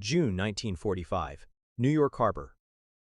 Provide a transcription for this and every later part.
June 1945. New York Harbor.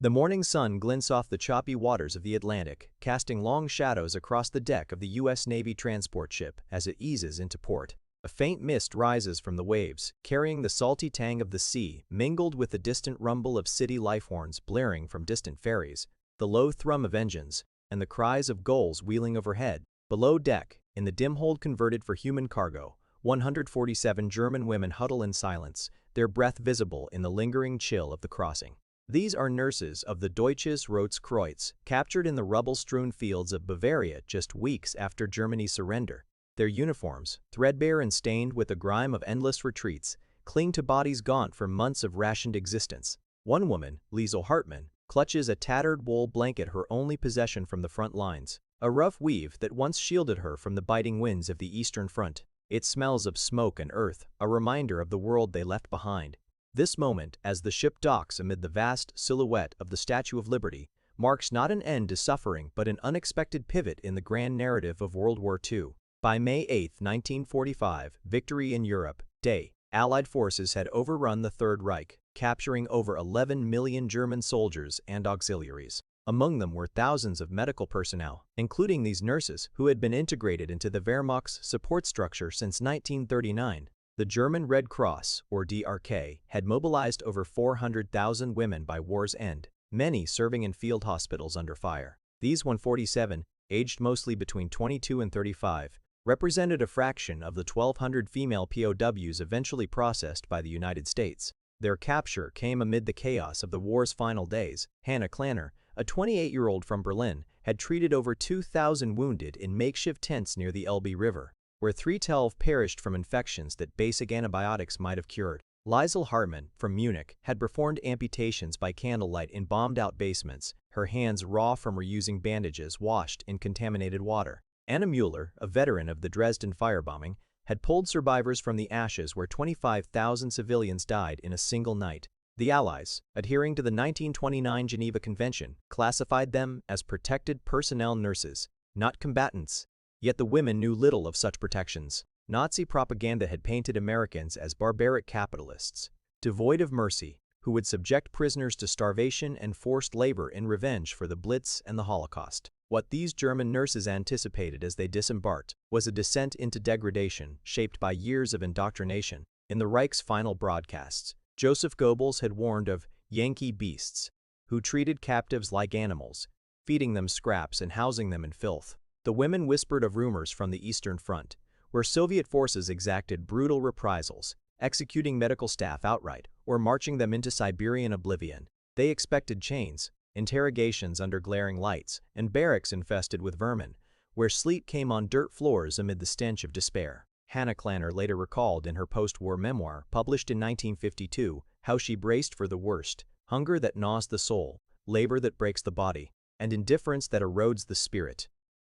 The morning sun glints off the choppy waters of the Atlantic, casting long shadows across the deck of the U.S. Navy transport ship as it eases into port. A faint mist rises from the waves, carrying the salty tang of the sea, mingled with the distant rumble of city life horns blaring from distant ferries, the low thrum of engines, and the cries of gulls wheeling overhead. Below deck, in the dim hold converted for human cargo, 147 German women huddle in silence, their breath visible in the lingering chill of the crossing. These are nurses of the Deutsches Rotes Kreuz, captured in the rubble-strewn fields of Bavaria just weeks after Germany's surrender. Their uniforms, threadbare and stained with the grime of endless retreats, cling to bodies gaunt from months of rationed existence. One woman, Liesel Hartmann, clutches a tattered wool blanket, her only possession from the front lines, a rough weave that once shielded her from the biting winds of the Eastern Front. It smells of smoke and earth, a reminder of the world they left behind. This moment, as the ship docks amid the vast silhouette of the Statue of Liberty, marks not an end to suffering but an unexpected pivot in the grand narrative of World War II. By May 8, 1945, Victory in Europe Day, Allied forces had overrun the Third Reich, capturing over 11 million German soldiers and auxiliaries. Among them were thousands of medical personnel, including these nurses who had been integrated into the Wehrmacht's support structure since 1939. The German Red Cross, or DRK, had mobilized over 400,000 women by war's end, many serving in field hospitals under fire. These 147, aged mostly between 22 and 35, represented a fraction of the 1,200 female POWs eventually processed by the United States. Their capture came amid the chaos of the war's final days. Hannah Klanner, a 28-year-old from Berlin, had treated over 2,000 wounded in makeshift tents near the Elbe River, where 312 perished from infections that basic antibiotics might have cured. Liesel Hartmann, from Munich, had performed amputations by candlelight in bombed-out basements, her hands raw from reusing bandages washed in contaminated water. Anna Mueller, a veteran of the Dresden firebombing, had pulled survivors from the ashes where 25,000 civilians died in a single night. The Allies, adhering to the 1929 Geneva Convention, classified them as protected personnel nurses, not combatants. Yet the women knew little of such protections. Nazi propaganda had painted Americans as barbaric capitalists, devoid of mercy, who would subject prisoners to starvation and forced labor in revenge for the Blitz and the Holocaust. What these German nurses anticipated as they disembarked was a descent into degradation shaped by years of indoctrination. In the Reich's final broadcasts, Joseph Goebbels had warned of Yankee beasts, who treated captives like animals, feeding them scraps and housing them in filth. The women whispered of rumors from the Eastern Front, where Soviet forces exacted brutal reprisals, executing medical staff outright or marching them into Siberian oblivion. They expected chains, interrogations under glaring lights, and barracks infested with vermin, where sleet came on dirt floors amid the stench of despair. Hannah Klanner later recalled in her post-war memoir, published in 1952, how she braced for the worst: hunger that gnaws the soul, labor that breaks the body, and indifference that erodes the spirit.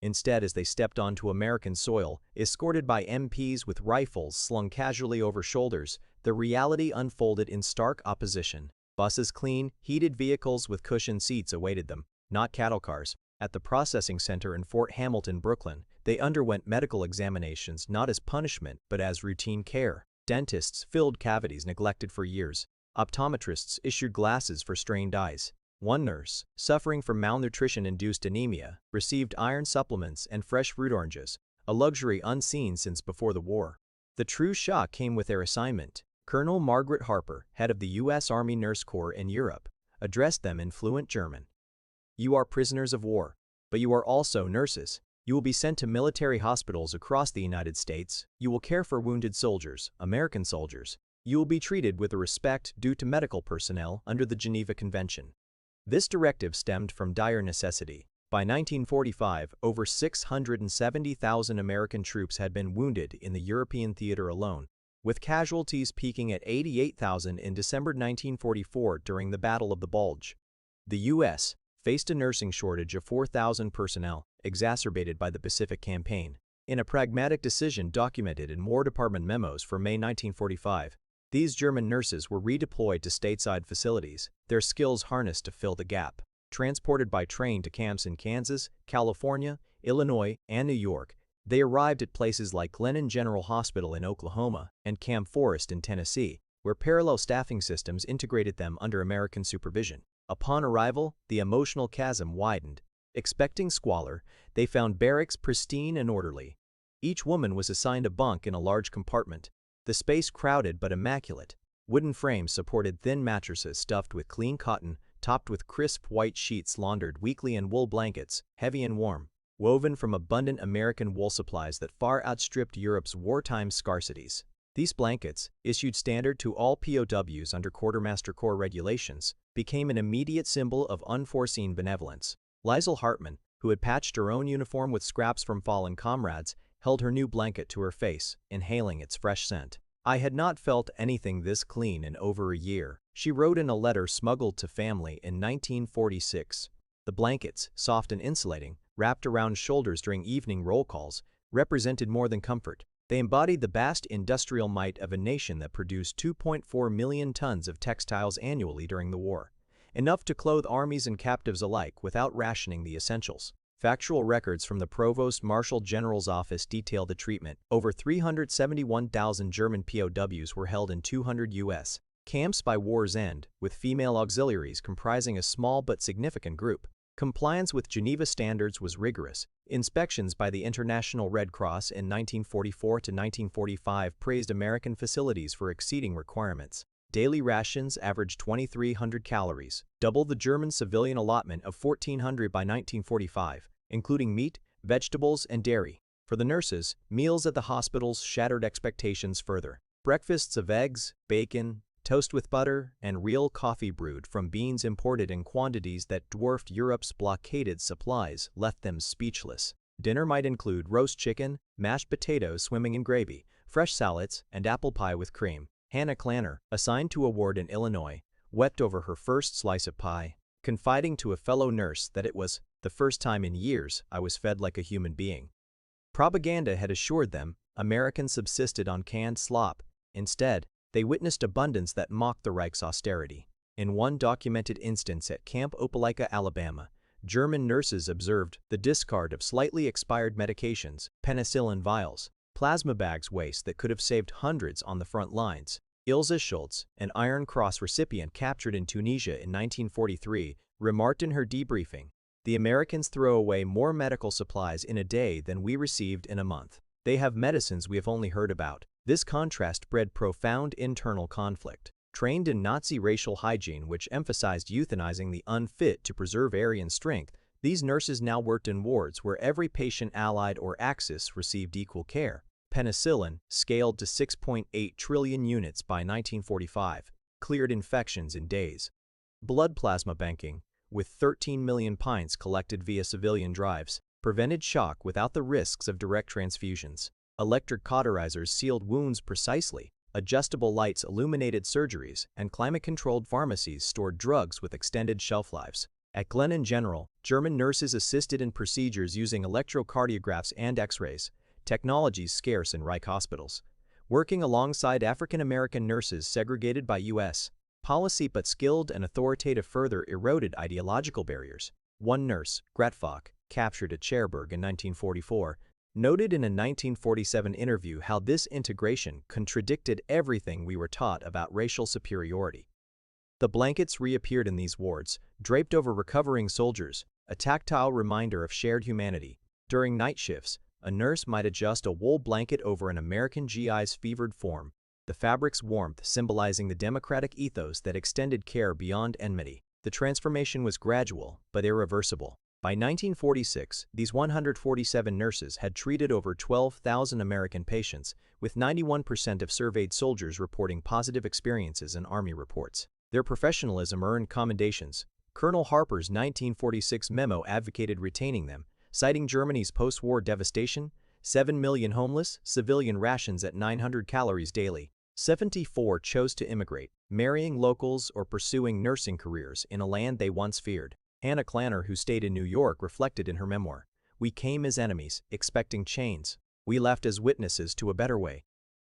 Instead, as they stepped onto American soil, escorted by MPs with rifles slung casually over shoulders, the reality unfolded in stark opposition. Buses, clean, heated vehicles with cushioned seats awaited them, not cattle cars. At the processing center in Fort Hamilton, Brooklyn, they underwent medical examinations not as punishment but as routine care. Dentists filled cavities neglected for years. Optometrists issued glasses for strained eyes. One nurse, suffering from malnutrition-induced anemia, received iron supplements and fresh fruit oranges, a luxury unseen since before the war. The true shock came with their assignment. Colonel Margaret Harper, head of the U.S. Army Nurse Corps in Europe, addressed them in fluent German. "You are prisoners of war, but you are also nurses. You will be sent to military hospitals across the United States. You will care for wounded soldiers, American soldiers. You will be treated with the respect due to medical personnel under the Geneva Convention." This directive stemmed from dire necessity. By 1945, over 670,000 American troops had been wounded in the European theater alone, with casualties peaking at 88,000 in December 1944 during the Battle of the Bulge. The U.S. faced a nursing shortage of 4,000 personnel, exacerbated by the Pacific Campaign. In a pragmatic decision documented in War Department memos from May 1945, these German nurses were redeployed to stateside facilities, their skills harnessed to fill the gap. Transported by train to camps in Kansas, California, Illinois, and New York, they arrived at places like Glennon General Hospital in Oklahoma and Camp Forest in Tennessee. where parallel staffing systems integrated them under American supervision. Upon arrival, the emotional chasm widened. Expecting squalor, they found barracks pristine and orderly. Each woman was assigned a bunk in a large compartment. The space crowded but immaculate. Wooden frames supported thin mattresses stuffed with clean cotton, topped with crisp white sheets laundered weekly and wool blankets, heavy and warm, woven from abundant American wool supplies that far outstripped Europe's wartime scarcities. These blankets, issued standard to all POWs under Quartermaster Corps regulations, became an immediate symbol of unforeseen benevolence. Liesl Hartman, who had patched her own uniform with scraps from fallen comrades, held her new blanket to her face, inhaling its fresh scent. "I had not felt anything this clean in over a year," she wrote in a letter smuggled to family in 1946. The blankets, soft and insulating, wrapped around shoulders during evening roll calls, represented more than comfort. They embodied the vast industrial might of a nation that produced 2.4 million tons of textiles annually during the war, enough to clothe armies and captives alike without rationing the essentials. Factual records from the Provost Marshal General's office detail the treatment. Over 371,000 German POWs were held in 200 U.S. camps by war's end, with female auxiliaries comprising a small but significant group. Compliance with Geneva standards was rigorous. Inspections by the International Red Cross in 1944 to 1945 praised American facilities for exceeding requirements. Daily rations averaged 2,300 calories, double the German civilian allotment of 1,400 by 1945, including meat, vegetables, and dairy. For the nurses, meals at the hospitals shattered expectations further. Breakfasts of eggs, bacon, toast with butter, and real coffee brewed from beans imported in quantities that dwarfed Europe's blockaded supplies left them speechless. Dinner might include roast chicken, mashed potatoes swimming in gravy, fresh salads, and apple pie with cream. Hannah Clanner, assigned to a ward in Illinois, wept over her first slice of pie, confiding to a fellow nurse that it was the first time in years I was fed like a human being. Propaganda had assured them Americans subsisted on canned slop. Instead, they witnessed abundance that mocked the Reich's austerity. In one documented instance at Camp Opelika, Alabama, German nurses observed the discard of slightly expired medications, penicillin vials, plasma bags waste that could have saved hundreds on the front lines. Ilse Schultz, an Iron Cross recipient captured in Tunisia in 1943, remarked in her debriefing, "The Americans throw away more medical supplies in a day than we received in a month. They have medicines we have only heard about." This contrast bred profound internal conflict. Trained in Nazi racial hygiene, which emphasized euthanizing the unfit to preserve Aryan strength, these nurses now worked in wards where every patient allied or Axis received equal care. Penicillin, scaled to 6.8 trillion units by 1945, cleared infections in days. Blood plasma banking, with 13 million pints collected via civilian drives, prevented shock without the risks of direct transfusions. Electric cauterizers sealed wounds precisely, adjustable lights illuminated surgeries, and climate-controlled pharmacies stored drugs with extended shelf lives. At Glenn General, German nurses assisted in procedures using electrocardiographs and X-rays, technologies scarce in Reich hospitals. Working alongside African American nurses segregated by U.S. policy but skilled and authoritative further eroded ideological barriers. One nurse, Gretfach, captured at Cherbourg in 1944, noted in a 1947 interview how this integration contradicted everything we were taught about racial superiority. The blankets reappeared in these wards, draped over recovering soldiers, a tactile reminder of shared humanity. During night shifts, a nurse might adjust a wool blanket over an American GI's fevered form, the fabric's warmth symbolizing the democratic ethos that extended care beyond enmity. The transformation was gradual, but irreversible. By 1946, these 147 nurses had treated over 12,000 American patients, with 91% of surveyed soldiers reporting positive experiences in Army reports. Their professionalism earned commendations. Colonel Harper's 1946 memo advocated retaining them, citing Germany's post-war devastation, 7 million homeless, civilian rations at 900 calories daily. 74 chose to immigrate, marrying locals or pursuing nursing careers in a land they once feared. Hannah Clanner, who stayed in New York, reflected in her memoir, "We came as enemies, expecting chains. We left as witnesses to a better way."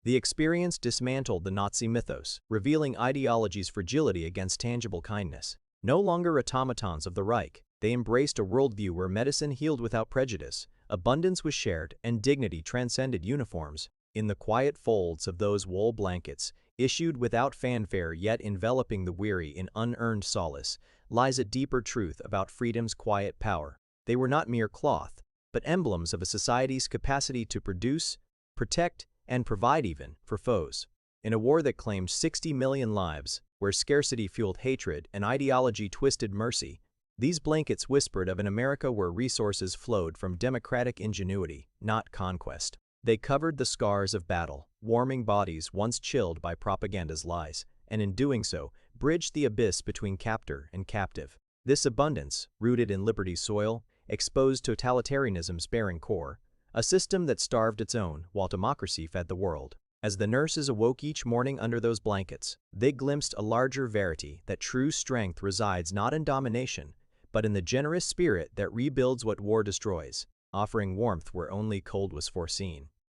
The experience dismantled the Nazi mythos, revealing ideology's fragility against tangible kindness. No longer automatons of the Reich, they embraced a worldview where medicine healed without prejudice, abundance was shared, and dignity transcended uniforms. In the quiet folds of those wool blankets, Issued without fanfare yet enveloping the weary in unearned solace, lies a deeper truth about freedom's quiet power. They were not mere cloth, but emblems of a society's capacity to produce, protect, and provide even for foes. In a war that claimed 60 million lives, where scarcity fueled hatred and ideology twisted mercy, these blankets whispered of an America where resources flowed from democratic ingenuity, not conquest. They covered the scars of battle, warming bodies once chilled by propaganda's lies, and in doing so, bridged the abyss between captor and captive. This abundance, rooted in liberty's soil, exposed totalitarianism's barren core, a system that starved its own while democracy fed the world. As the nurses awoke each morning under those blankets, they glimpsed a larger verity that true strength resides not in domination, but in the generous spirit that rebuilds what war destroys, offering warmth where only cold was foreseen.